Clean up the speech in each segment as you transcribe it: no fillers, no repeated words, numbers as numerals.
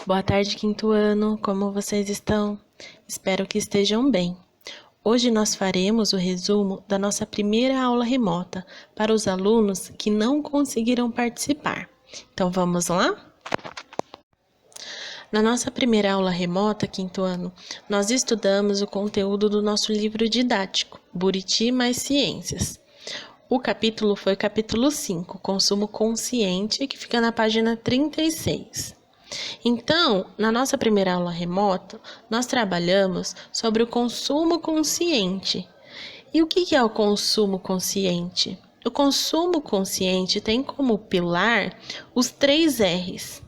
Boa tarde, quinto ano. Como vocês estão? Espero que estejam bem. Hoje nós faremos o resumo da nossa primeira aula remota para os alunos que não conseguiram participar. Então vamos lá? Na nossa primeira aula remota, quinto ano, nós estudamos o conteúdo do nosso livro didático, Buriti mais Ciências. O capítulo foi o capítulo 5, Consumo Consciente, que fica na página 36. Então, na nossa primeira aula remota, nós trabalhamos sobre o consumo consciente. E o que é o consumo consciente? O consumo consciente tem como pilar os 3 R's.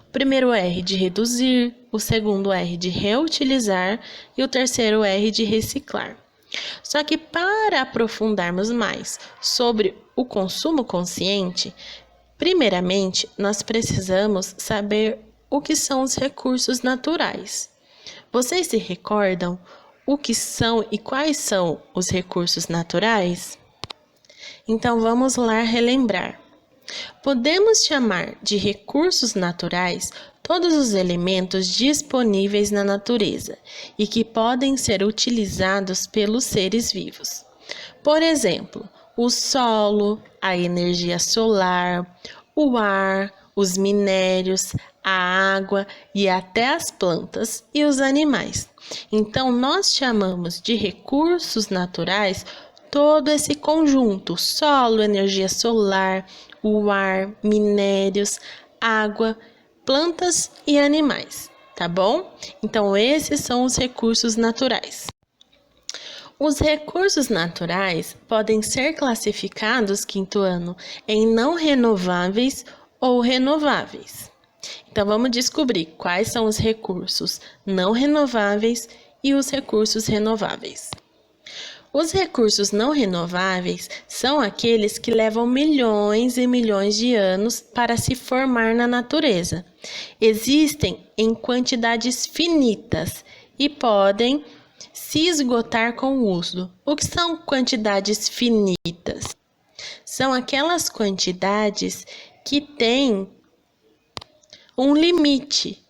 O primeiro R de reduzir, o segundo R de reutilizar e o terceiro R de reciclar. Só que para aprofundarmos mais sobre o consumo consciente, primeiramente nós precisamos saber o que são os recursos naturais. Vocês se recordam o que são e quais são os recursos naturais? Então vamos lá relembrar. Podemos chamar de recursos naturais todos os elementos disponíveis na natureza e que podem ser utilizados pelos seres vivos. Por exemplo, o solo, a energia solar, o ar, os minérios, a água e até as plantas e os animais. Então, nós chamamos de recursos naturais todo esse conjunto: solo, energia solar, o ar, minérios, água, plantas e animais, tá bom? Então, esses são os recursos naturais. Os recursos naturais podem ser classificados, quinto ano, em não renováveis ou renováveis. Então, vamos descobrir quais são os recursos não renováveis e os recursos renováveis. Os recursos não renováveis são aqueles que levam milhões e milhões de anos para se formar na natureza. Existem em quantidades finitas e podem se esgotar com o uso. O que são quantidades finitas? São aquelas quantidades que têm um limite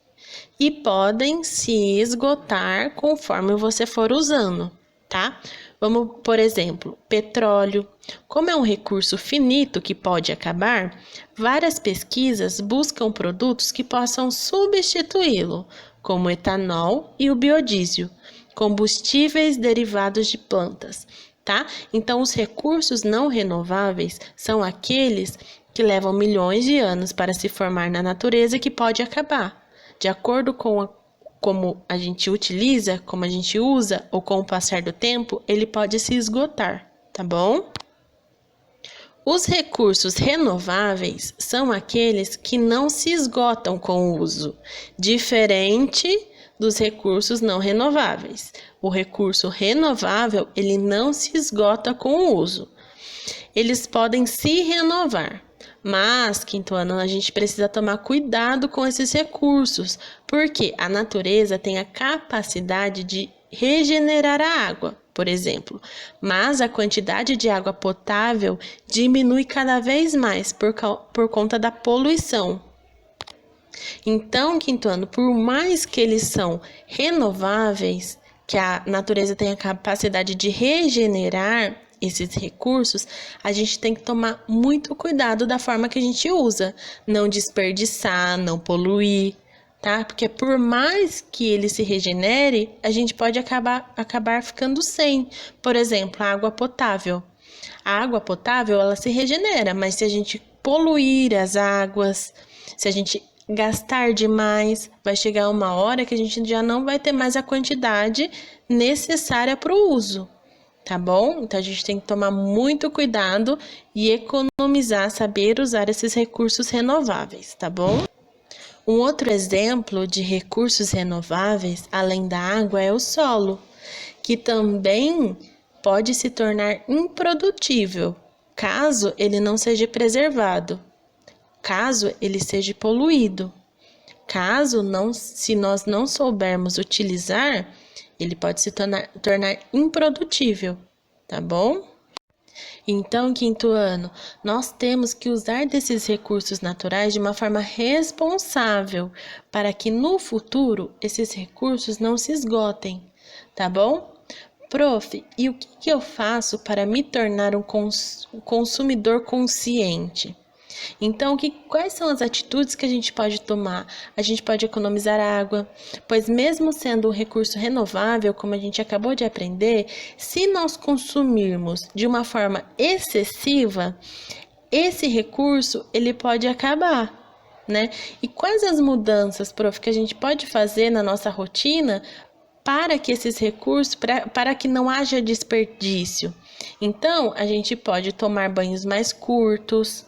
e podem se esgotar conforme você for usando, tá? Vamos, por exemplo, petróleo. Como é um recurso finito que pode acabar, várias pesquisas buscam produtos que possam substituí-lo, como o etanol e o biodiesel, combustíveis derivados de plantas, tá? Então, os recursos não renováveis são aqueles que levam milhões de anos para se formar na natureza e que pode acabar, de acordo com como a gente utiliza, como a gente usa, ou com o passar do tempo, ele pode se esgotar, tá bom? Os recursos renováveis são aqueles que não se esgotam com o uso, diferente dos recursos não renováveis. O recurso renovável, ele não se esgota com o uso. Eles podem se renovar. Mas, quinto ano, a gente precisa tomar cuidado com esses recursos, porque a natureza tem a capacidade de regenerar a água, por exemplo, mas a quantidade de água potável diminui cada vez mais por conta da poluição. Então, quinto ano, por mais que eles são renováveis, que a natureza tem a capacidade de regenerar esses recursos, a gente tem que tomar muito cuidado da forma que a gente usa, não desperdiçar, não poluir, tá? Porque por mais que ele se regenere, a gente pode acabar ficando sem. Por exemplo, a água potável. A água potável, ela se regenera, mas se a gente poluir as águas, se a gente gastar demais, vai chegar uma hora que a gente já não vai ter mais a quantidade necessária para o uso. Tá bom? Então, a gente tem que tomar muito cuidado e economizar, saber usar esses recursos renováveis, tá bom? Um outro exemplo de recursos renováveis, além da água, é o solo, que também pode se tornar improdutível, caso ele não seja preservado, caso ele seja poluído. Se nós não soubermos utilizar, ele pode se tornar improdutível, tá bom? Então, quinto ano, nós temos que usar desses recursos naturais de uma forma responsável, para que no futuro esses recursos não se esgotem, tá bom? Prof, e o que eu faço para me tornar um consumidor consciente? Então, quais são as atitudes que a gente pode tomar? A gente pode economizar água, pois mesmo sendo um recurso renovável, como a gente acabou de aprender, se nós consumirmos de uma forma excessiva, esse recurso ele pode acabar, né? E quais as mudanças, prof, que a gente pode fazer na nossa rotina para que esses recursos, para que não haja desperdício? Então, a gente pode tomar banhos mais curtos,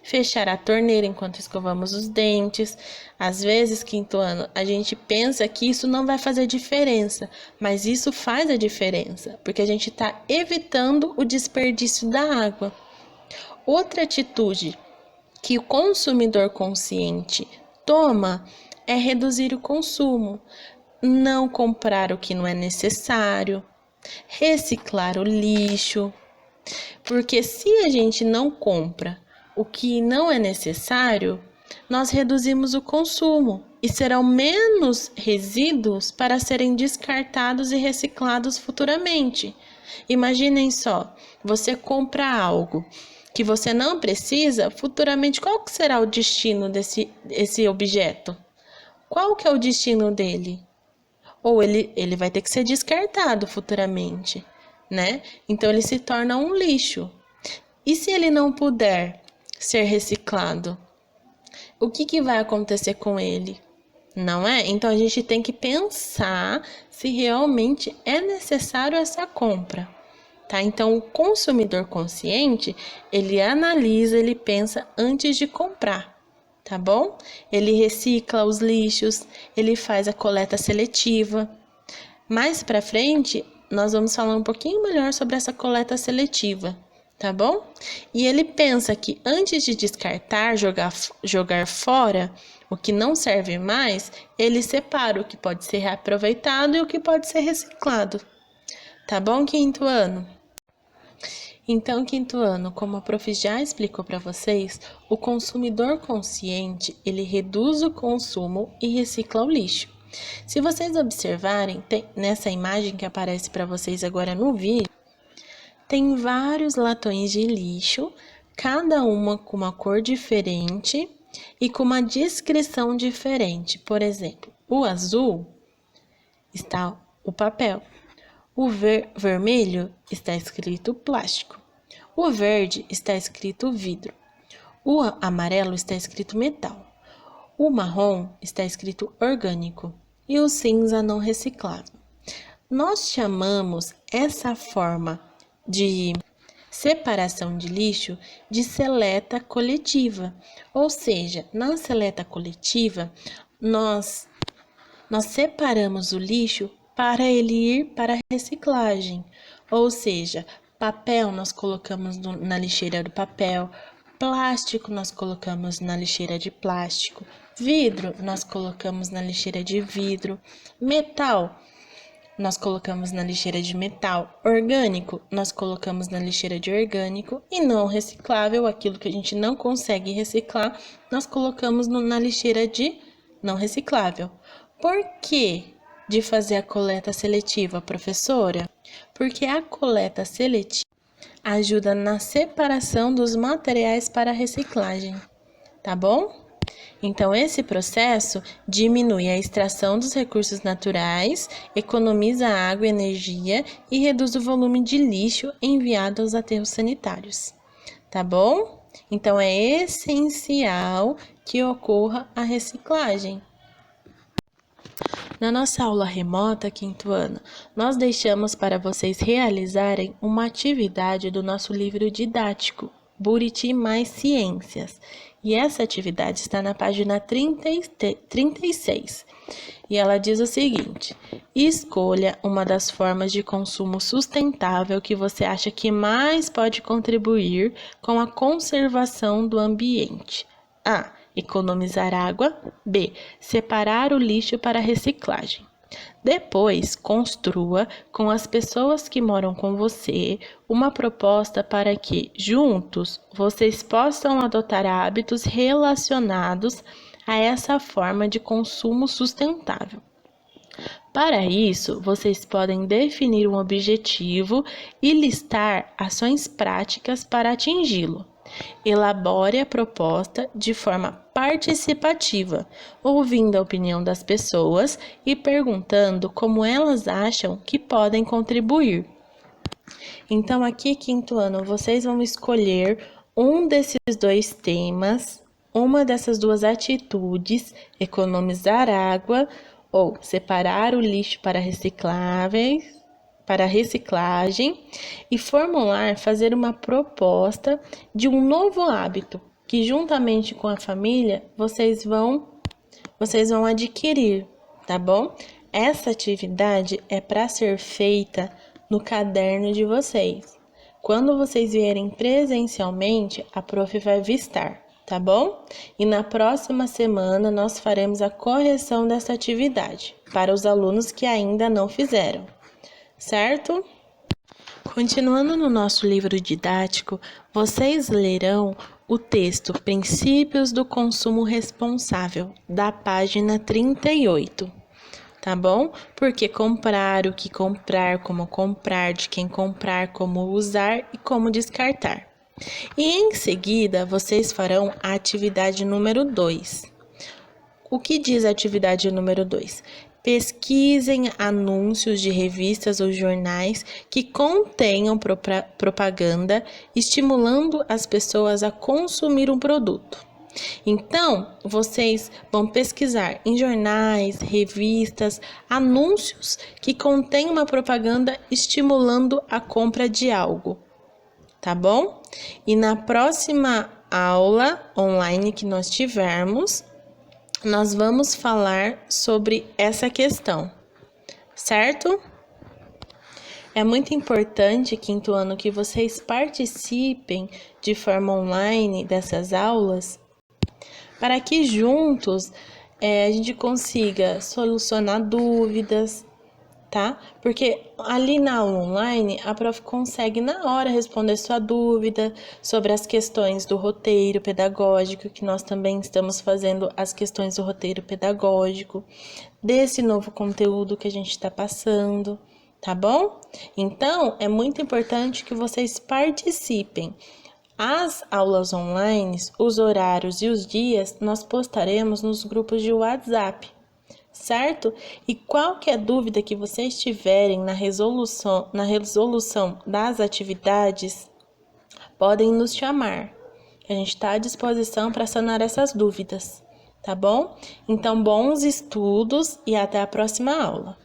fechar a torneira enquanto escovamos os dentes. Às vezes, quinto ano, a gente pensa que isso não vai fazer diferença, mas isso faz a diferença, porque a gente está evitando o desperdício da água. Outra atitude que o consumidor consciente toma é reduzir o consumo, não comprar o que não é necessário, reciclar o lixo, porque se a gente não compra o que não é necessário, nós reduzimos o consumo e serão menos resíduos para serem descartados e reciclados futuramente. Imaginem só, você compra algo que você não precisa, futuramente qual que será o destino desse objeto? Qual que é o destino dele? Ou ele vai ter que ser descartado futuramente, né? Então ele se torna um lixo. E se ele não puder ser reciclado, o que vai acontecer com ele? Não é? Então a gente tem que pensar se realmente é necessário essa compra, tá? Então o consumidor consciente, ele analisa, ele pensa antes de comprar, tá bom? Ele recicla os lixos, ele faz a coleta seletiva. Mais para frente, nós vamos falar um pouquinho melhor sobre essa coleta seletiva, tá bom? E ele pensa que antes de descartar, jogar fora o que não serve mais, ele separa o que pode ser reaproveitado e o que pode ser reciclado. Tá bom, quinto ano? Então, quinto ano, como a prof já explicou para vocês, o consumidor consciente, ele reduz o consumo e recicla o lixo. Se vocês observarem, nessa imagem que aparece para vocês agora no vídeo, tem vários latões de lixo, cada uma com uma cor diferente e com uma descrição diferente. Por exemplo, o azul está o papel, o vermelho está escrito plástico, o verde está escrito vidro, o amarelo está escrito metal, o marrom está escrito orgânico e o cinza não reciclável. Nós chamamos essa forma de separação de lixo de seleta coletiva, ou seja, na seleta coletiva nós separamos o lixo para ele ir para a reciclagem, ou seja, papel nós colocamos na lixeira do papel, plástico nós colocamos na lixeira de plástico, vidro nós colocamos na lixeira de vidro, metal nós colocamos na lixeira de metal, orgânico nós colocamos na lixeira de orgânico e não reciclável, aquilo que a gente não consegue reciclar, nós colocamos na lixeira de não reciclável. Por que de fazer a coleta seletiva, professora? Porque a coleta seletiva ajuda na separação dos materiais para reciclagem, tá bom? Então, esse processo diminui a extração dos recursos naturais, economiza água e energia e reduz o volume de lixo enviado aos aterros sanitários, tá bom? Então, é essencial que ocorra a reciclagem. Na nossa aula remota, quinto ano, nós deixamos para vocês realizarem uma atividade do nosso livro didático, Buriti mais Ciências. E essa atividade está na página 36. E ela diz o seguinte: escolha uma das formas de consumo sustentável que você acha que mais pode contribuir com a conservação do ambiente. A. Economizar água. B. Separar o lixo para reciclagem. Depois, construa com as pessoas que moram com você uma proposta para que, juntos, vocês possam adotar hábitos relacionados a essa forma de consumo sustentável. Para isso, vocês podem definir um objetivo e listar ações práticas para atingi-lo. Elabore a proposta de forma participativa, ouvindo a opinião das pessoas e perguntando como elas acham que podem contribuir. Então, aqui, quinto ano, vocês vão escolher um desses dois temas, uma dessas duas atitudes, economizar água ou separar o lixo para reciclagem e fazer uma proposta de um novo hábito que juntamente com a família vocês vão adquirir, tá bom? Essa atividade é para ser feita no caderno de vocês. Quando vocês vierem presencialmente, a prof vai vistar, tá bom? E na próxima semana nós faremos a correção dessa atividade para os alunos que ainda não fizeram, certo? Continuando no nosso livro didático, vocês lerão o texto Princípios do Consumo Responsável, da página 38. Tá bom? Porque comprar, o que comprar, como comprar, de quem comprar, como usar e como descartar. E em seguida, vocês farão a atividade número 2. O que diz a atividade número 2? Pesquisem anúncios de revistas ou jornais que contenham propaganda estimulando as pessoas a consumir um produto. Então, vocês vão pesquisar em jornais, revistas, anúncios que contêm uma propaganda estimulando a compra de algo, tá bom? E na próxima aula online que nós tivermos, nós vamos falar sobre essa questão, certo? É muito importante, quinto ano, que vocês participem de forma online dessas aulas, para que juntos a gente consiga solucionar dúvidas, tá? Porque ali na aula online, a prof consegue na hora responder sua dúvida sobre as questões do roteiro pedagógico, que nós também estamos fazendo as questões do roteiro pedagógico, desse novo conteúdo que a gente está passando, tá bom? Então, é muito importante que vocês participem. As aulas online, os horários e os dias, nós postaremos nos grupos de WhatsApp, certo? E qualquer dúvida que vocês tiverem na resolução das atividades, podem nos chamar. A gente está à disposição para sanar essas dúvidas, tá bom? Então, bons estudos e até a próxima aula.